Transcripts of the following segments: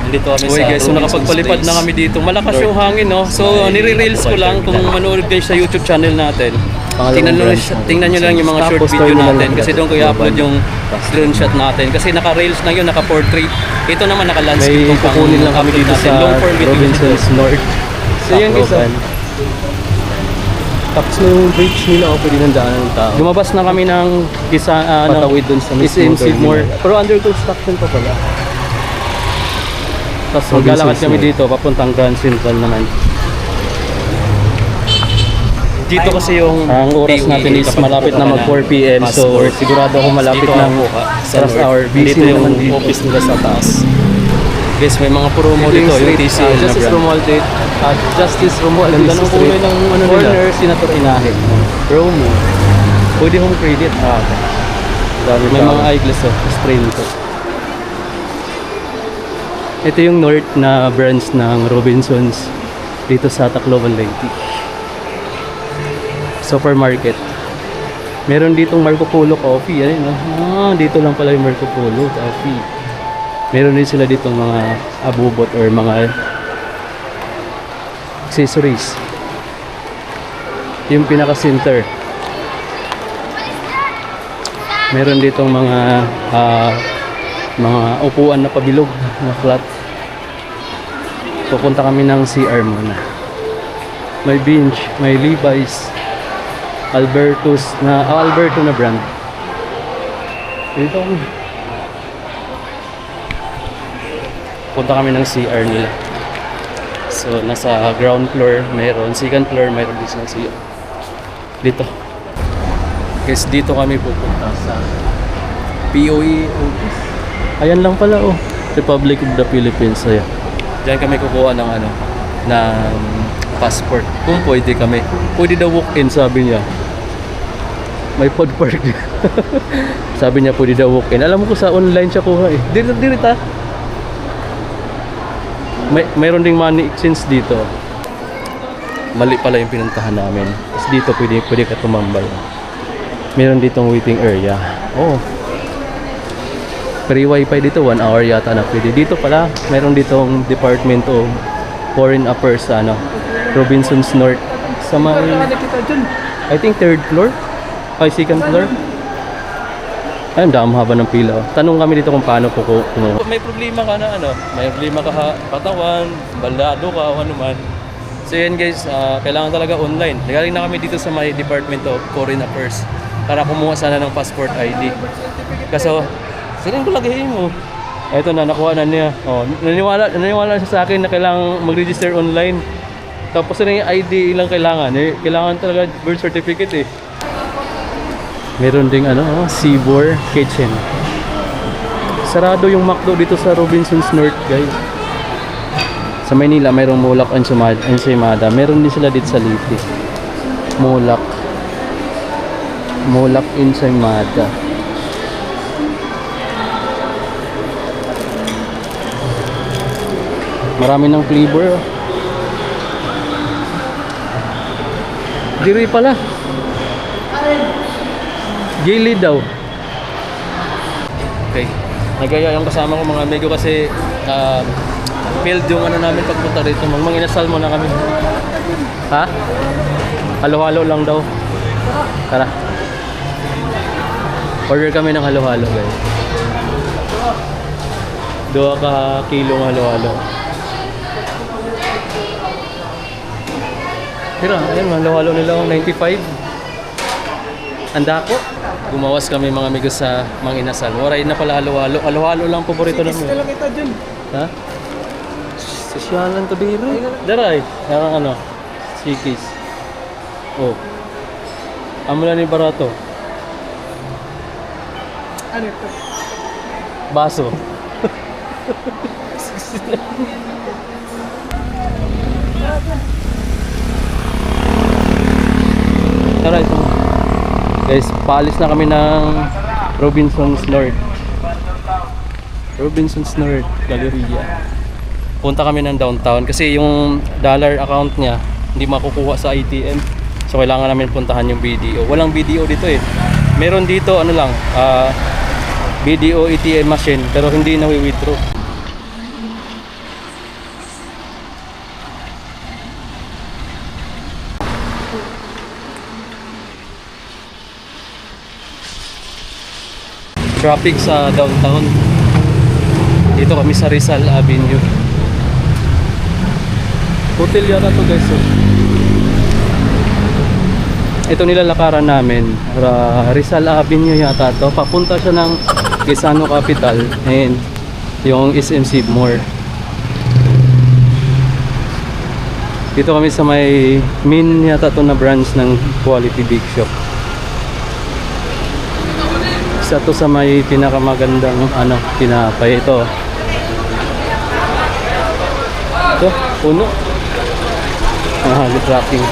Nandito kami Okay sa guys, so nakapagpalipad na kami dito. Malakas yung hangin, no? So nire-reels ko lang kung manood guys sa YouTube channel natin. Tingnan nyo lang yung mga short video natin kasi doon ko i-upload yung drone shot natin kasi naka-reels na yun, naka-portrait. Ito naman naka-landscape. May kukunin lang kami dito sa Robinsons North. So yan guys, tapos na yung bridge nila, pwede nang daanan ng tao. lumabas na kami ng Patawid dun sa mismo SM Sidmore. terminal. Pero under construction pa pala. Tapos maglalakad kami dito papuntang Grand Central naman. Dito kasi yung Ang oras PUE, natin is kapag malapit na pupunta mag ka 4 PM. So passport. sigurado ako malapit Dito ng ako sa rush North. hour. Busy Dito yung naman dito. office nila sa taas. Guys, may mga promo dito, yung TCL na Justice brand. Romualdez. Justice Romualdez. Ganda ng kulay ng ano nila. Corner, Senator Inahe. Promo. Pwede home credit. Okay. Dami May tao. mga eyeglass strain ko. Ito yung North na branch ng Robinsons dito sa Tacloban Leyte. Supermarket. Meron ditong Marco Polo Coffee. Ayun, no? Dito lang pala yung Marco Polo Coffee. Meron din sila dito mga abubot or mga accessories. Yung pinaka-center. Meron ditong mga upuan na pabilog na flat. Pupunta kami ng CR muna. May bench, may Levi's, Alberto na brand. Dito kami. Punta kami ng CR nila. So nasa ground floor mayroon, second floor mayroon din silang CR. Dito. Guys, dito kami pupunta sa POE office. Ayan lang pala, oh. Republic of the Philippines. Ayan. Diyan kami kukuha ng ng passport. Kung pwede kami. Pwede daw walk-in, sabi niya. May food park. Sabi niya pwede daw walk-in. Alam mo ko sa online siya kuha eh. Dirita. Mayroon ding money exchange dito. Mali pala yung pinuntahan namin. Tapos dito pwede ka tumambay. Meron ditong waiting area. Oh. Free wifi dito, 1 hour yata na pwede. Dito pala, meron ditong Department of Foreign Affairs sa Robinsons North. Sa may, I think 3rd floor? Ay, 2nd floor? Ayun, haba ng pila. Tanong kami dito kung paano kumuha. May problema ka na may problema ka katawan, baldado ka o ano man. So yan guys, kailangan talaga online. Nagaling na kami dito sa may Department of Foreign Affairs para kumuha sana ng passport ID. Kaso, sino ko lagay mo? Ito na, nakuha na niya. Oh, naniwala siya sa akin na kailangan mag-register online. Tapos na yung ID ilang kailangan. Kailangan talaga birth certificate eh. Meron ding Seaboard Kitchen. Sarado yung McDo dito sa Robinsons North, guys. Sa Maynila, mayroong Mulak Ensaymada. Meron din sila dito sa Leyte. Mulak Ensaymada. Marami ng flavor. Diri pala. Gilid daw. Okay. Nagaya yung kasama ko mga amigo kasi failed yung namin pagpunta rito. Manginasal muna kami. Ha? Halo-halo lang daw. Tara. Order kami ng halo-halo, guys. 2 ka kilong halo-halo. Tira, ayun, halo-halo nila 95. Anda ko. Gumawas kami mga amigo sa Manginasal. Waray na pala halo-halo. Halo-halo lang paborito namin. Sikis lang kita dyan. Ha? Sosyalan to dito. Daray. Parang Sikis. Oh. Amula ni barato. Ano ito? Baso. Tara ito. Guys, paalis na kami ng Robinsons North. Robinsons North Galleria. Punta kami ng downtown kasi yung dollar account niya hindi makukuha sa ATM. So kailangan namin puntahan yung BDO. Walang BDO dito eh. Meron dito BDO ATM machine pero hindi na-withdraw. traffic sa downtown. Dito kami sa Rizal Avenue. Hotel yata to guys. Oh. Ito nilalakaran namin. Rizal Avenue yata to. Papunta siya ng Quezano Capital and yung SM Sibmore. Dito kami sa may main yata to na branch ng Quality Big Shop. Isa to sa may pinakamagandang tinapay. Ito puno. Tracking.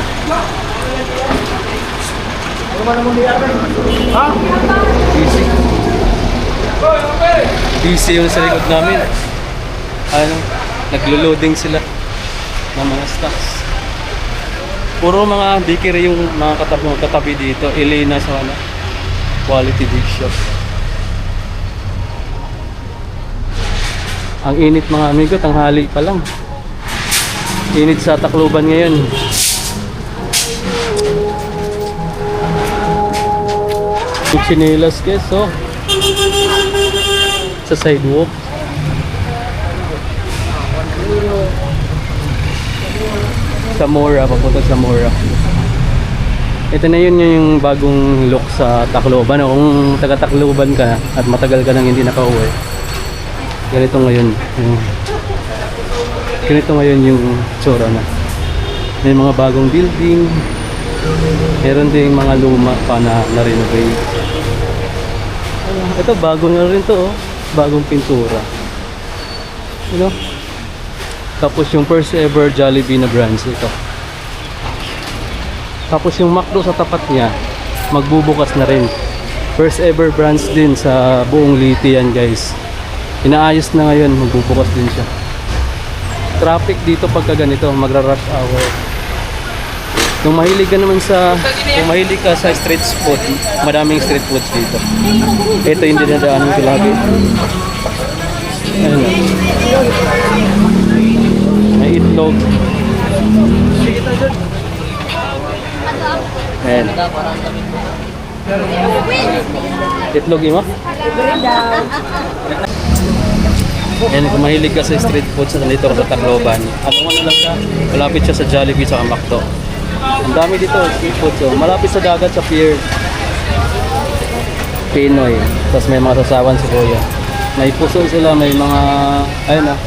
Busy. Busy yung sa likod namin. Naglo-loading sila ng mga stocks. Puro mga bakery yung mga katabi dito. Elena sa Quality Big Shop. Ang init mga amigo, tanghali pa lang. Init sa Tacloban ngayon. Yung chinelas guys, oh. Sa sidewalk. Sa Mora, papunta sa Mora. Ito na yun yung bagong look sa Tacloban. Kung taga Tacloban ka at matagal ka nang hindi nakauwi, ganito ngayon. Ganito ngayon yung tsura na. May mga bagong building. Meron ding mga luma pa na na-renovate. Ito bago na rin to, oh. Bagong pintura. You know? Tapos yung first ever Jollibee na branch ito. Tapos yung McDo sa tapat niya, magbubukas na rin. First ever branch din sa buong Leyte yan guys. Inaayos na ngayon, magbubukas din siya. Traffic dito pagka ganito, magra-rush hour. Kung mahilig ka naman kung mahilig ka sa street food, madaming street foods dito. Ito yung dinadaanan ko lagi. Ayun. May itlog. Ayan. Itlog mo? Ayan, kung mahilig ka sa street foods na dito sa Tacloban, alam mo na lang siya, malapit siya sa Jollibee sa McDo. Ang dami dito, street foods. Oh. Malapit sa dagat, sa pier. Pinoy. Tapos may mga sasawan si Kuya. May puso sila, may mga, ayun ah,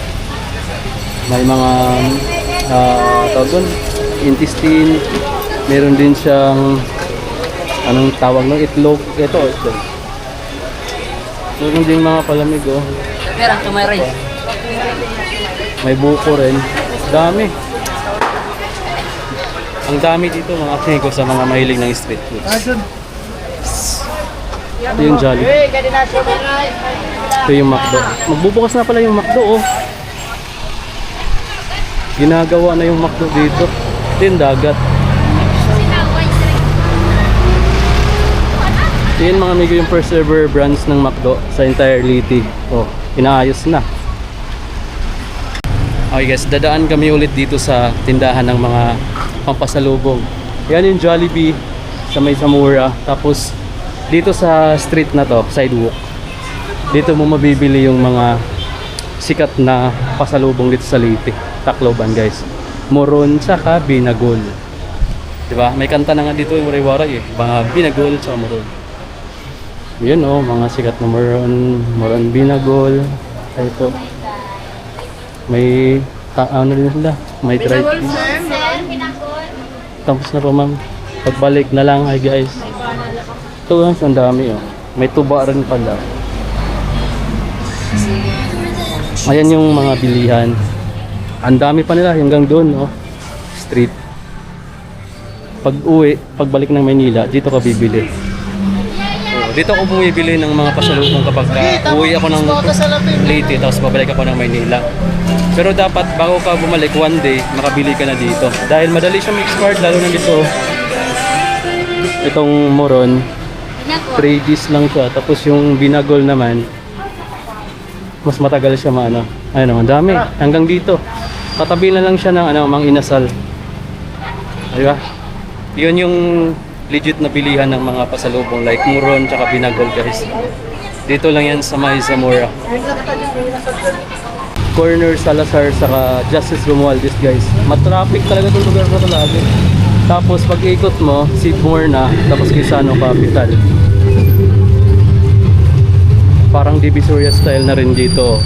may mga, tawag doon, intestine. Meron din siyang, anong tawag ng itlog. Ito, itlog. Meron din mga palamig, oh. Pera, may rice. May buko rin. Dami. Ang dami dito mga amigo sa mga mahilig ng street foods. Ito yung Jollibee. Ito yung McDo. Magbubukas na pala yung McDo, oh. Ginagawa na yung McDo dito. Ito yung dagat. Ito yung mga amigo yung first ever branch ng McDo sa entire Leyte. Oh, inaayos na. Okay guys, dadaan kami ulit dito sa tindahan ng mga pampasalubong. Yan yung Jollibee sa may Zamora. Tapos dito sa street na to, sidewalk, dito mo mabibili yung mga sikat na pasalubong dito sa Leyte, Tacloban guys. Moron saka binagol. Diba? May kanta na nga dito yung waray-waray eh. Mga binagol saka moron. Yun oh, mga sikat na moron binagol. Ito. May ano din sila. May drive. Tapos na po ma'am. Pagbalik na lang ay guys. Ito guys, ang dami oh. May tuba rin pala. Ayan yung mga bilihan. Ang dami pa nila hanggang doon oh. Street. Pag uwi, pagbalik ng Maynila, dito ka bibili. Dito ako bumibili ng mga pasalubong kapag uwi ako ng Leyte tapos babalik ako ng Maynila. Pero dapat bago ka bumalik one day, makabili ka na dito. Dahil madali siyang expired lalo na dito. Itong moron, 3 days lang siya. Tapos yung binagol naman, mas matagal siya maano. Ayun, ang dami. Hanggang dito. Katabi na lang siya ng Mang Inasal. Diba? Yun yung legit na bilihan ng mga pasalubong like muron tsaka binagol guys. Dito lang yan sa may Zamora. Corner Salazar saka Justice Romualdez guys. Matraffic talaga itong lugar na talaga. Tapos pag ikot mo, Seymour na, tapos Quezano Capital. Parang Divisoria style na rin dito.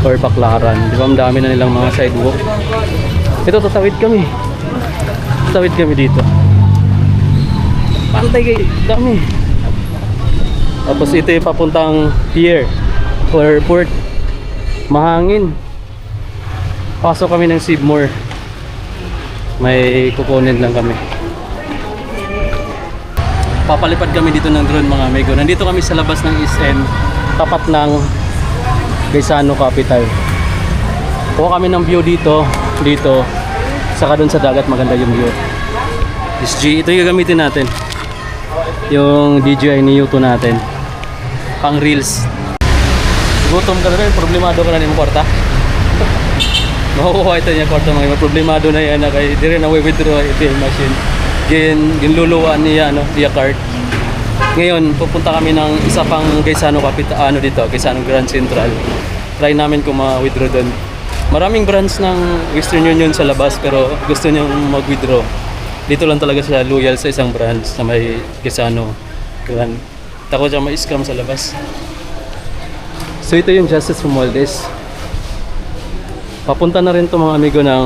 Or Baclaran. Di ba, ang dami na nilang mga sidewalk. Ito, tatawid kami. Tatawid kami dito. Pantay kayo, dami. Tapos ito yung papuntang pier or port. Mahangin. Pasok kami ng Seymour. May kukunin lang kami. Papalipad kami dito ng drone mga amigo. Nandito kami sa labas ng SM, tapat ng Quezano Capital. Kuha kami ng view dito, saka dun sa dagat maganda yung view. SG, ito yung gagamitin natin. Yung DJI Neo 2 natin. Pang reels. Gutom ka na rin, problemado ka na rin kwarta. Makukuha ito niya kwarta mga problemado na yan na kay di rin na-withdraw ATM machine. Ginluluwaan niya via card. Ngayon, pupunta kami ng isa pang Quezano Capital, dito, Quezano Grand Central. Try namin kung ma-withdraw doon. Maraming branch ng Western Union sa labas pero gusto niyang mag-withdraw. Dito lang talaga sila loyal sa isang branch sa may Quezano Grand. Takot siya ma-scam sa labas. So ito yung Justice Romualdez. Papunta na rin to mga amigo ng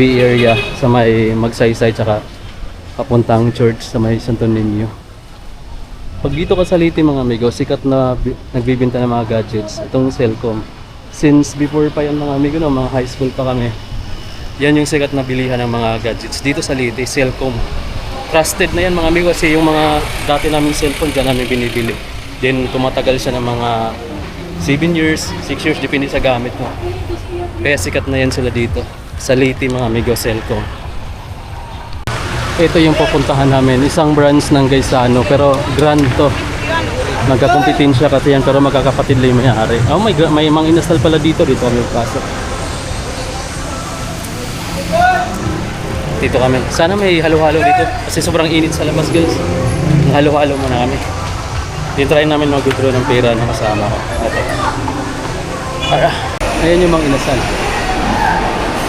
Bay Area sa may Magsaysay tsaka papuntang church sa may Santo Niño. Pag dito ka sa Leyte mga amigo, sikat na nagbibenta ng mga gadgets. Itong Cellcom. Since before pa yan mga amigo, mga high school pa kami. Yan yung sikat na bilihan ng mga gadgets. Dito sa Leyte, Cellcom. Trusted na yan mga amigo kasi yung mga dati namin cellphone dyan namin binibili. Then tumatagal siya ng mga 7 years, 6 years, depende sa gamit mo. Kaya sikat na yan sila dito. Sa Leyte mga amigo, Cellcom. Ito yung pupuntahan namin, isang branch ng Quezano pero grand to. Magkakompetensya kasi yan pero magkakapatid lang yung may-ari. Oh my God, may mga inasal pala dito kami pasok. Dito kami. Sana may halo-halo dito kasi sobrang init sa labas guys. Halo-halo muna kami. Try namin mag-withdraw ng pera na kasama ko. Ito. Ayan yung mga inasal.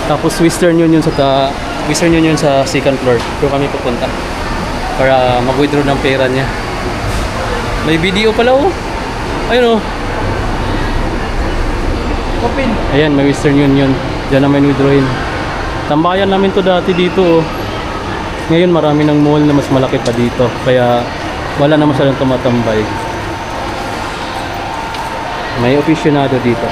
Tapos Western Union sa second floor. Doon kami pupunta para mag-withdraw ng pera niya. May video pala Ayun Open. Ayan, may Western Union. Diyan naman withdrawin. Tambayan namin to dati dito Ngayon marami ng mall na mas malaki pa dito. Kaya wala na masyadong tumatambay. May opisyonado dito.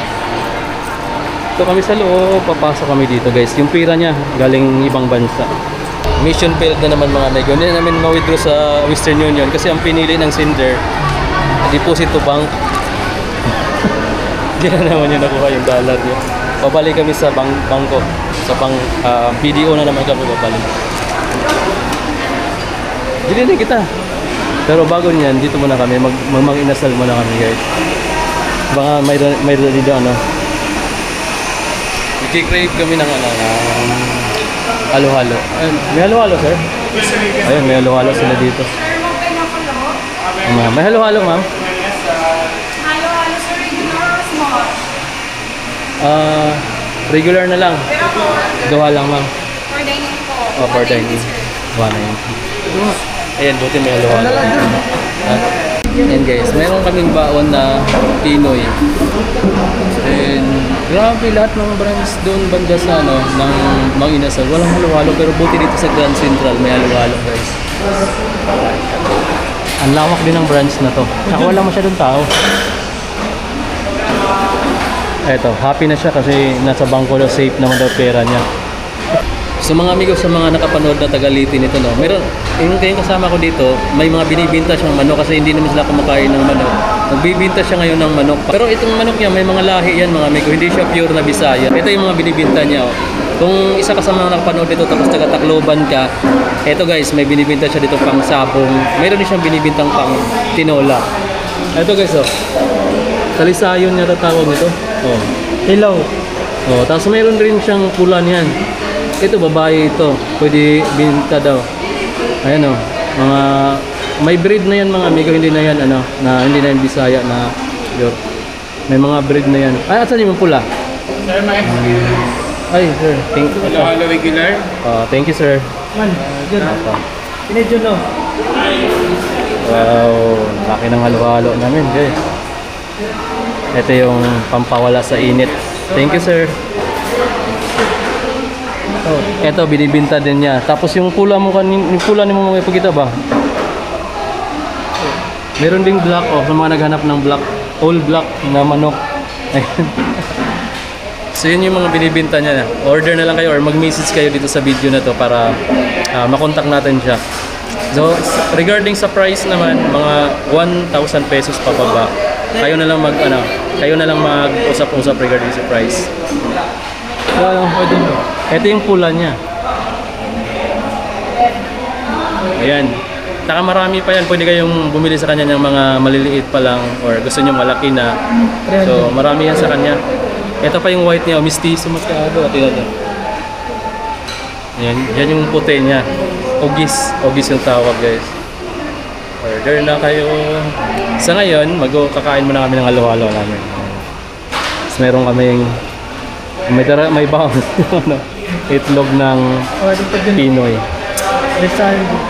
Ito kami sa loob, papasok kami dito guys. Yung pera niya galing ibang bansa. Mission failed na naman mga amigo. Hindi namin ma-withdraw sa Western Union kasi ang pinili ng sender, deposit to bank. Hindi na naman yung nakuha yung dollar niya. Pabalik kami sa bangko. Sa BDO na naman kami babalik. Dili na kita. Pero bago niyan, dito muna kami. Mag-inasal muna kami guys. Baka may dito i-crave kami ng halo-halo. May halo-halo, sir? Ayun, may halo-halo sila dito. May halo-halo, ma'am? Halo-halo, sir. Regular or small? Regular na lang. Gawa lang, ma'am. For dining po. For dining. 190. Ayan, buti may halo-halo. Ayan guys, meron kaming baon na Pinoy. And grabe lahat ng brands doon banda sa ng Mang Inasal. Walang halo-halo pero buti dito sa Grand Central may halo-halo guys. Ang lawak din ng branch na to. Tsaka wala masyadong tao. Eto, happy na siya kasi nasa bangko na safe naman daw pera niya. So mga amigo, sa mga nakapanood na taga-Leyte nito, meron, yung kasama ko dito, may mga binibinta siyang manok kasi hindi naman sila kumakain ng manok. Nagbibinta siya ngayon ng manok. Pero itong manok niya, may mga lahi yan mga amigo, hindi siya pure na Bisaya. Ito yung mga binibinta niya. Kung isa ka sa mga nakapanood dito tapos taga-Tacloban ka, eto guys, may binibinta siya dito pang sabong. Mayroon din siyang binibintang pang tinola. Eto guys, Talisayon niya tatawag nito. Hilaw. Tapos mayroon rin siyang pula niyan. Ito babae ito, pwede binta daw. Ayan mga May breed na yan mga amigo, hindi na yan ano, na hindi na yan Bisaya na pure. May mga breed na yan. Ay, asan yung pula? Sir, may Ay, sir. Thank you. halo regular. Thank you, sir. Man, dyan. Pinedyo no. Wow, laki ng halo-halo namin, guys. Ito yung pampawala sa init. Thank you, sir. Ito, binibinta din niya. Tapos yung pula mo yung pula ni mo mga ipagkita ba? Meron ding black, sa mga naghanap ng black, all black na manok. So yun yung mga binibinta niya. Order na lang kayo or mag-message kayo dito sa video na to para makontak natin siya. So regarding sa price naman, mga 1,000 pesos pababa. Kayo na lang mag-usap-usap regarding sa price. Ito yung pula niya. Ayan. Saka marami pa yan. Pwede kayong bumili sa kanya ng mga maliliit pa lang or gusto nyo malaki na. So marami yan sa kanya. Ito pa yung white niya. Mistiso masyado. Ayan. Yan yung puti niya. Ogis. Ogis yung tawag, guys. Order na kayo. Sa ngayon, kakain muna kami ng halo-halo namin. Tapos meron kaming may bounce. Itlog ng Pinoy.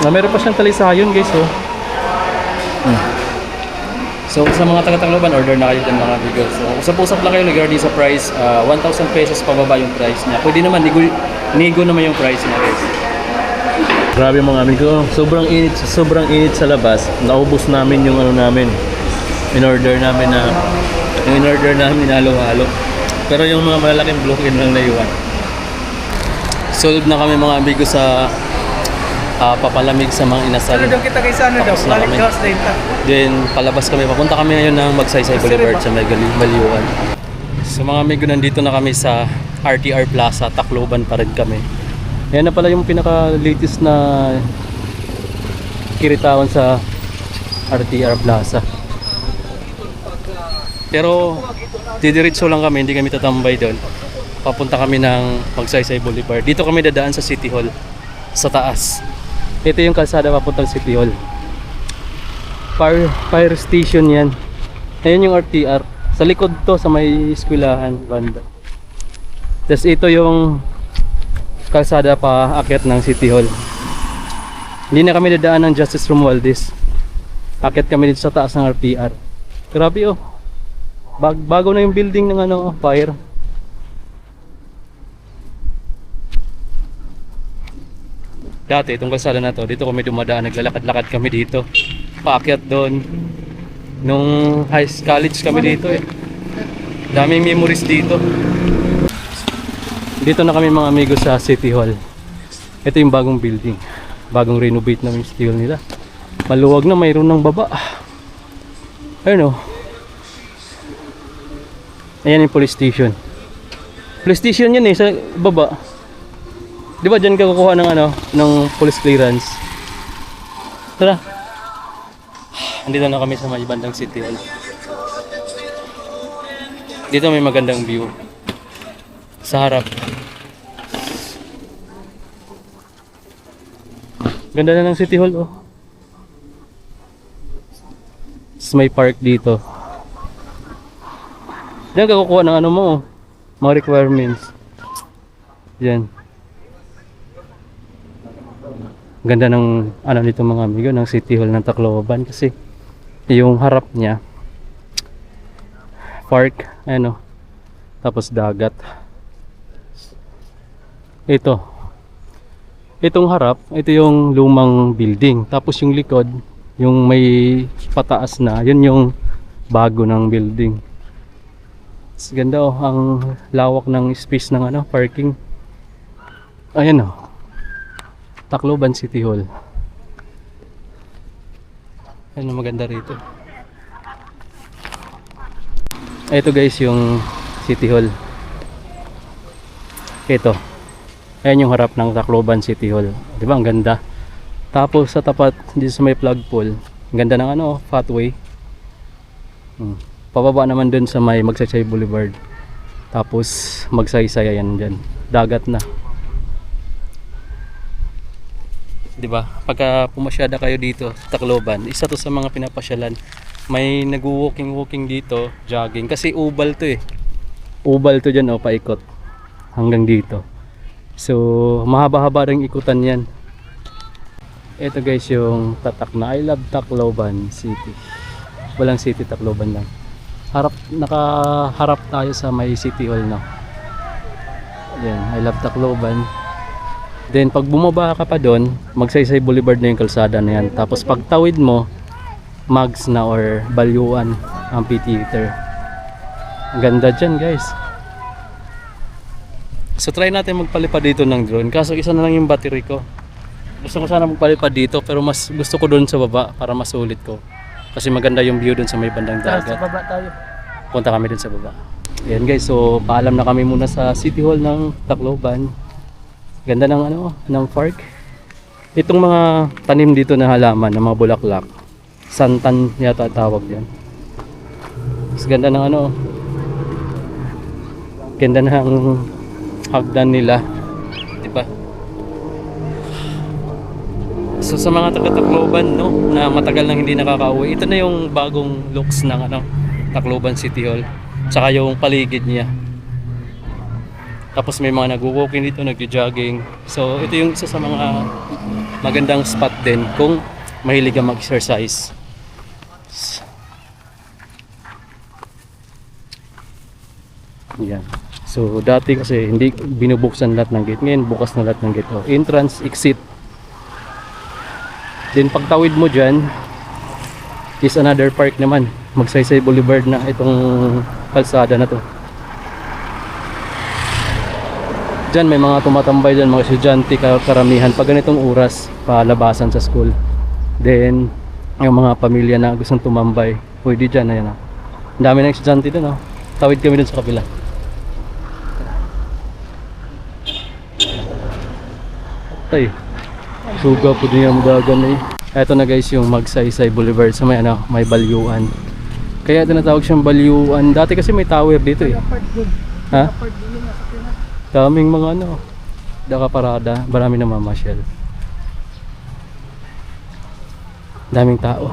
Meron pa siyang talisayon, guys. So sa mga taga-Tacloban, order na kayo dyan mga amigo. So usap-usap lang kayo regarding sa price. 1,000 pesos pababa yung price niya. Pwede naman, nigo naman yung price niya, guys. Grabe mga amigo, sobrang init sa labas. Naubos namin yung in-order namin na halo-halo. Pero yung mga malalaking blokin lang naiwan. Solve na kami mga amigo sa papalamig sa mga inasal. Kita kay sana daw, balik house data. Then palabas kami, papunta kami ngayon ng Magsaysay Boulevard sa Maliuan. So mga amigo, nandito na kami sa RTR Plaza, Tacloban pa rin kami. Ayan na pala yung pinaka-latest na kiritawan sa RTR Plaza. Pero didiretso lang kami, hindi kami tatambay doon. Papunta kami ng Magsaysay Boulevard. Dito kami dadaan sa City Hall, sa taas. Ito yung kalsada papuntang City Hall. Fire station yan. Ayan yung RTR. Sa likod to, sa may eskwelahan banda. Tapos ito yung kalsada pa akyat ng City Hall. Hindi na kami dadaan ng Justice Romualdez. Akyat kami dito sa taas ng RTR. Grabe oh. Bago na yung building ng fire. Dati itong kalsada na to, dito kami dumadaan, naglalakad-lakad kami dito. Paakyat doon. Nung college kami dito eh. Daming memories dito. Dito na kami mga amigo sa City Hall. Ito yung bagong building. Bagong renovate na yung City Hall nila. Maluwag na, mayroon ng baba. Ayun o. Ayan yung police station. Police station yun eh, sa baba. Di ba dyan ka kukuha ng ng police clearance? Tara. Andito na kami sa may bandang City Hall. Dito may magandang view. Sa harap. Ganda na ng City Hall oh. May park dito. Diyan ka kukuha ng mo, mga requirements. Diyan. Ganda ng nito mga amigo, ng City Hall ng Tacloban kasi yung harap niya park, tapos dagat. Itong harap, ito yung lumang building. Tapos yung likod, yung may pataas na, yun yung bago ng building. Ganda oh, ang lawak ng space ng parking. Ayan oh. Tacloban City Hall. Ayan, maganda rito. Ito guys yung City Hall. Ito. Ayan yung harap ng Tacloban City Hall. Di ba? Ang ganda. Tapos sa tapat, dito sa may flagpole, ang ganda ng pathway. Pababa naman dun sa may Magsaysay Boulevard. Tapos Magsaysay, ayan dyan. Dagat na. 'di ba? Pagka pumasyada kayo dito sa Tacloban, isa to sa mga pinapasyalan. May nag-walking dito, jogging kasi ubal to eh. Ubal to diyan paikot hanggang dito. So, mahaba-haba ring ikutan 'yan. Ito guys yung tatak na I love Tacloban City. Walang city, Tacloban lang. Nakaharap tayo sa may City Hall na. Yan, I love Tacloban. Then pag bumaba ka pa doon, Magsaysay Boulevard na yung kalsada na yan. Tapos pag tawid mo, Mags na or Balyuan Amphitheater. Ang ganda dyan guys. So try natin magpalipad dito ng drone. Kaso isa na lang yung battery ko. Gusto ko sana magpalipad dito pero mas gusto ko doon sa baba para mas sulit ko. Kasi maganda yung view doon sa may bandang dagat. Sa baba tayo. Punta kami doon sa baba. Ayan guys, so paalam na kami muna sa City Hall ng Tacloban. Ganda ng ng park. Itong mga tanim dito na halaman, ng mga bulaklak. Santan yata tawag diyan. Mas ganda ng ganda ng hagdan nila. 'Di ba? So sa mga taga-Tacloban na matagal nang hindi nakakauwi, ito na yung bagong looks ng Tacloban City Hall. Tsaka yung paligid niya. Tapos may mga nag-walking dito, nag-jogging. So ito yung isa sa mga magandang spot din kung mahilig ka mag-exercise. Yan. So dati kasi hindi binubuksan lahat ng gate. Ngayon bukas na lahat ng gate. Entrance, exit. Then pagtawid mo dyan is another park naman. Magsaysay Boulevard na itong kalsada na to. Dyan may mga tumatambay dyan, mga estudyante karamihan pag ganitong oras palabasan sa school. Then yung mga pamilya na gustong tumambay, pwede dyan. Ayan, ang dami ng estudyante dun. Tawid kami dun sa kabila. Ay, suga po din yung dagan eh. Ito na guys yung Magsaysay Boulevard sa may Balyuan. Kaya tinatawag siyang Balyuan. Dati kasi may tower dito eh. Ha? Daming mga dakaparada, marami na mamasyal. Daming tao.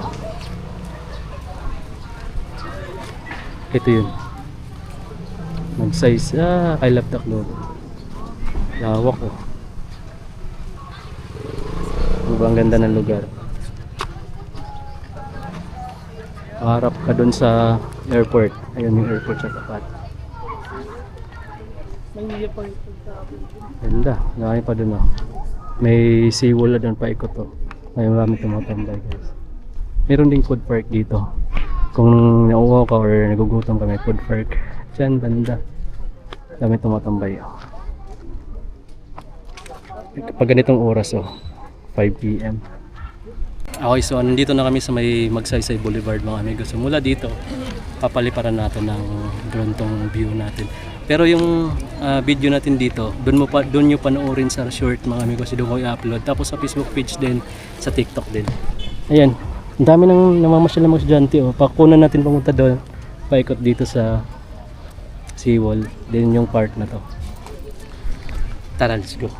Ito yun. Magsaysay, I love Tacloban. Lawak oh. Ang ganda ng lugar. Harap ka dun sa airport. Ayun yung airport sa tapat. Ganda. Marami pa dun May seawall na dun pa ikot May marami tumatambay guys. Meron ding food park dito. Kung nauuhaw ka or nagugutom ka, may food park. Diyan banda. Dami tumatambay Kapag ganitong oras 5 PM. Okay, so nandito na kami sa may Magsaysay Boulevard mga amigo. So mula dito, papaliparan natin ng drone tong view natin. Pero yung video natin dito, doon nyo panoorin sa short mga amigo. Doon ko i-upload. Tapos sa Facebook page din, sa TikTok din. Ayan, ang dami nang namamasyal ng mga estudyante. Pakunan natin pumunta doon. Paikot dito sa seawall. Din yung part na to. Tara, let's go.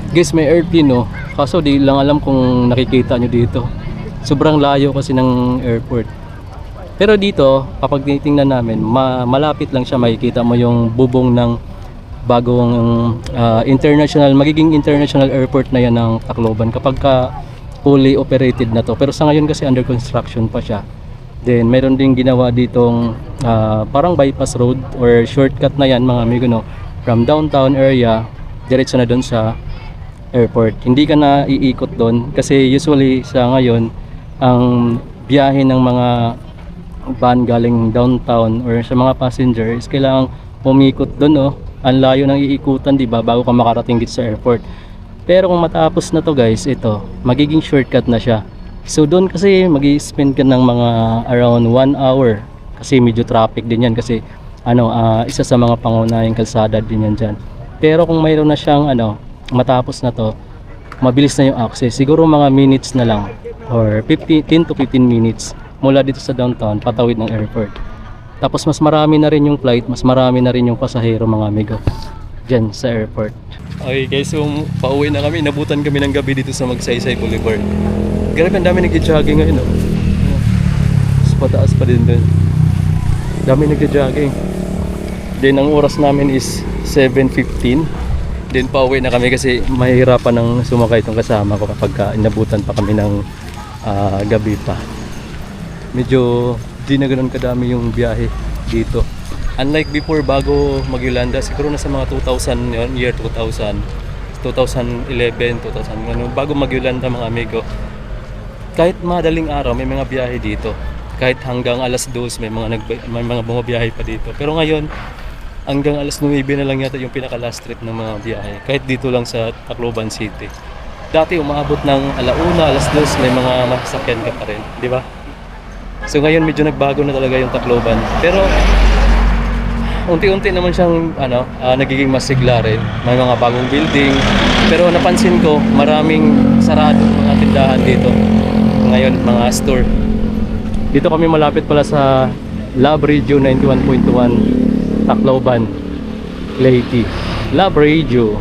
Guys, may airplane kaso di lang alam kung nakikita nyo dito. Sobrang layo kasi ng airport. Pero dito, kapag tinitingnan namin, malapit lang siya, makikita mo yung bubong ng bagong magiging international airport na yan ng Tacloban kapag fully operated na to. Pero sa ngayon kasi under construction pa siya. Then meron ding ginawa ditong parang bypass road or shortcut na yan mga amigo from downtown area diretso na doon sa airport. Hindi ka na iikot doon kasi usually sa ngayon ang biyahe ng mga van galing downtown or sa mga passengers kailangang umikot doon ang layo ng iikutan, di ba, bago ka makarating dito sa airport. Pero kung matapos na to guys, ito magiging shortcut na siya. So doon kasi magi-spend ka ng mga around 1 hour kasi medyo traffic din yan kasi isa sa mga pangunahing kalsada din yan dyan. Pero kung mayroon na siyang matapos na to, mabilis na yung access. Siguro mga minutes na lang or 10 to 15 minutes mula dito sa downtown patawid ng airport. Tapos mas marami na rin yung flight, mas marami na rin yung pasahero mga amigo. dyan sa airport. Okay guys, so pauwi na kami. Inabutan kami ng gabi dito sa Magsaysay Boulevard. Grabe, ang dami nag-jogging ngayon, oh. Mas pataas pa din dun. Dami nag-jogging. Then ang oras namin is 7:15. Then pauwi na kami kasi mahirapan ng sumakay itong kasama ko kapag inabutan pa kami ng gabi pa. Medyo di na ganun kadami yung biyahe dito. Unlike before, bago mag-Yolanda, siguro nasa mga 2000 yun, year 2000, 2011, 2000, ano, bago mag-Yolanda mga amigo, kahit madaling araw may mga biyahe dito. Kahit hanggang alas 2 may mga bumabiyahe pa dito. Pero ngayon, hanggang alas 9 na lang yata yung pinaka last trip ng mga biyahe. Kahit dito lang sa Tacloban City. Dati umaabot ng alauna, alas 2 may mga masakyan ka pa rin, di ba? So ngayon medyo nagbago na talaga yung Tacloban. Pero unti-unti naman siyang nagiging masigla rin. May mga bagong building. Pero napansin ko, maraming sarado mga tindahan dito. Ngayon, mga store. Dito kami malapit pala sa Love Radio 91.1 Tacloban, Leyte. Love Radio.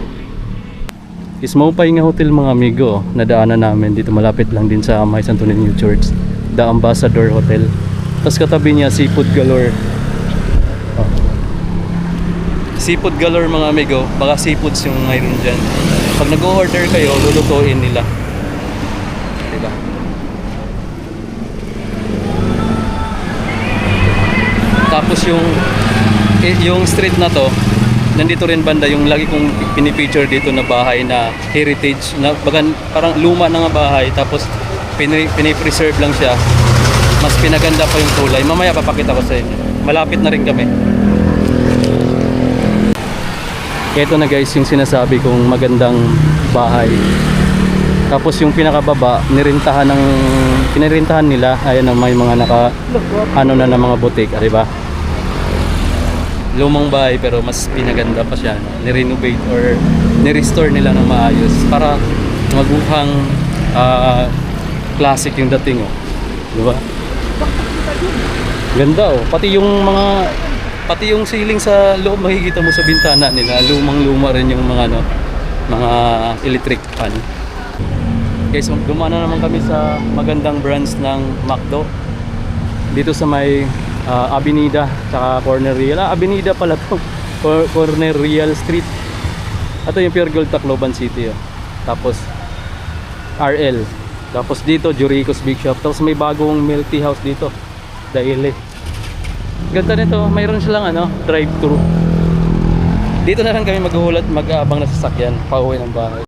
Ismaupay nga hotel mga amigo. Nadaanan namin dito malapit lang din sa May Santo Niño Church. The Ambassador Hotel. Tapos katabi niya, Seafood Galore. Seafood Galore mga amigo, baka seafoods yung mayroon dyan. Pag nag-order kayo, lulutuin nila. Diba? Tapos yung street na to, nandito rin banda yung lagi kong pinipicture dito na bahay na heritage, na parang luma na nga bahay, tapos pinipreserve lang siya. Mas pinaganda pa yung kulay. Mamaya papakita ko sa inyo. Malapit na rin kami. Ito na guys yung sinasabi kong magandang bahay. Tapos yung pinakababa, pinirintahan nila. Ayan na may mga na ng mga butik, di ba? Lumang bahay pero mas pinaganda pa siya. Ni-renovate or ni-restore nila ng maayos para maguhang classic yung dating, oh. Di ba? Ganda, oh. Pati yung ceiling sa loob makikita mo sa bintana nila, lumang-luma rin yung mga mga electric fan. Guys, dumaan na naman kami sa magandang branch ng McDo. Dito sa may Avenida tsaka Corner Real. Avenida pala to. Corner Real Street. Ito yung Pure Gold Tacloban City, oh. Tapos RL. Tapos dito Juricos Big Shop. Tapos may bagong milk tea house dito. Daile. Ganda nito, mayroon silang drive-thru. Dito na lang kami maghuhulat, mag-aabang na sasakyan pauwi ng bahay.